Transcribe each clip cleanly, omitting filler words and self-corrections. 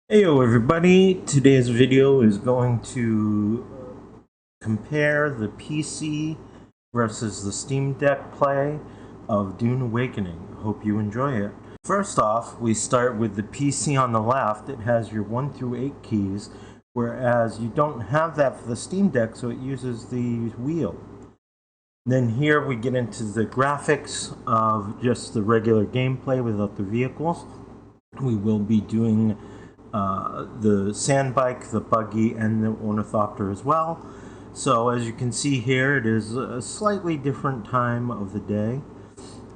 Heyo everybody, today's video is going to compare the PC versus the Steam Deck play of Dune Awakening. Hope you enjoy it. First off, we start with the PC on the left. It has your 1 through 8 keys, whereas you don't have that for the Steam Deck, so it uses the wheel. Then here we get into the graphics of just the regular gameplay without the vehicles. We will be doing the sand bike, the buggy, and the ornithopter as well. So as you can see here, it is a slightly different time of the day.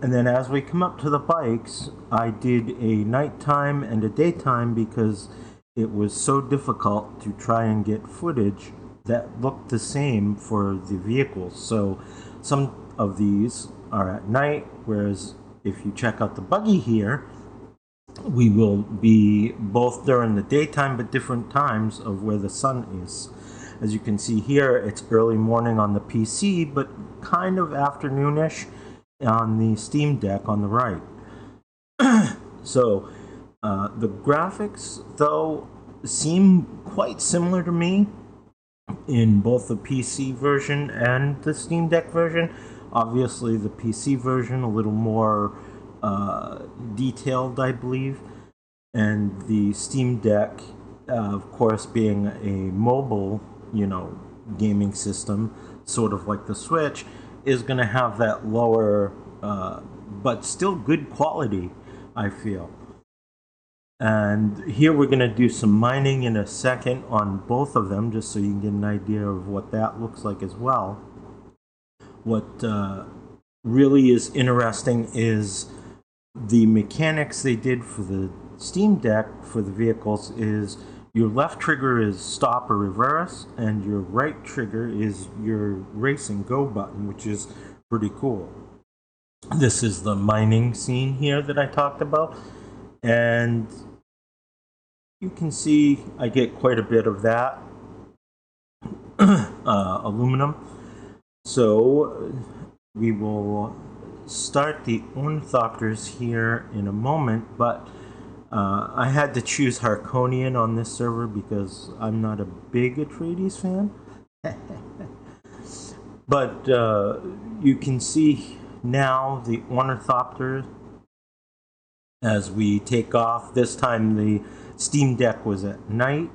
And then as we come up to the bikes, I did a nighttime and a daytime because it was so difficult to try and get footage that looked the same for the vehicles. So some of these are at night, whereas if you check out the buggy here, we will be both during the daytime but different times of where the sun is. As you can see here, it's early morning on the PC, but kind of afternoonish on the Steam Deck on the right. So the graphics, though, seem quite similar to me in both the PC version and the Steam Deck version. Obviously, the PC version a little more detailed, I believe, and the Steam Deck, of course, being a mobile, gaming system, sort of like the Switch, is going to have that lower, but still good quality, I feel. And here we're going to do some mining in a second on both of them, just so you can get an idea of what that looks like as well. What really is interesting is the mechanics they did for the Steam Deck for the vehicles is your left trigger is stop or reverse, and your right trigger is your race and go button, which is pretty cool. This is the mining scene here that I talked about, and you can see I get quite a bit of that aluminum. So we will start the ornithopters here in a moment, but I had to choose Harkonian on this server because I'm not a big Atreides fan. But you can see now the ornithopter as we take off. This time the Steam Deck was at night,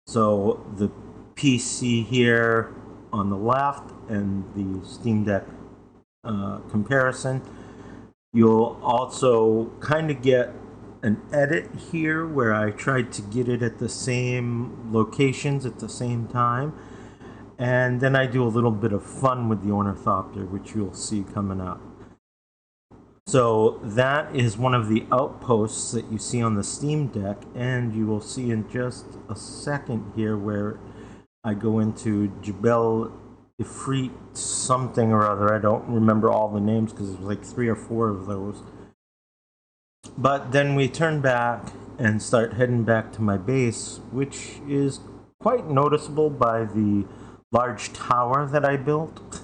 so the PC here on the left and the Steam Deck comparison. You'll also kind of get an edit here where I tried to get it at the same locations at the same time, and then I do a little bit of fun with the ornithopter, which you'll see coming up. So that is one of the outposts that you see on the Steam Deck, and you will see in just a second here where I go into Jebel Ifrit something or other. I don't remember all the names because it was like 3 or 4 of those. But then we turn back and start heading back to my base, which is quite noticeable by the large tower that I built.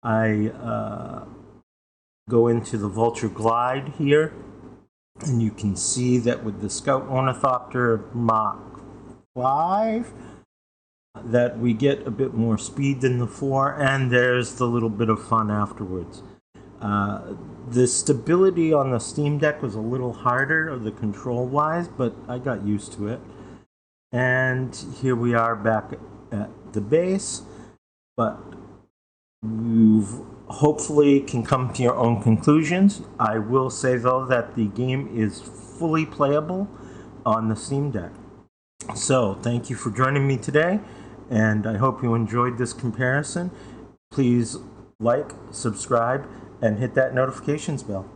I go into the Vulture Glide here, and you can see that with the Scout Ornithopter Mach 5, that we get a bit more speed than the 4, and there's the little bit of fun afterwards. The stability on the Steam Deck was a little harder, the control-wise, but I got used to it. And here we are back at the base, but you hopefully can come to your own conclusions. I will say, though, that the game is fully playable on the Steam Deck. So, thank you for joining me today, and I hope you enjoyed this comparison. Please like, subscribe, and hit that notifications bell.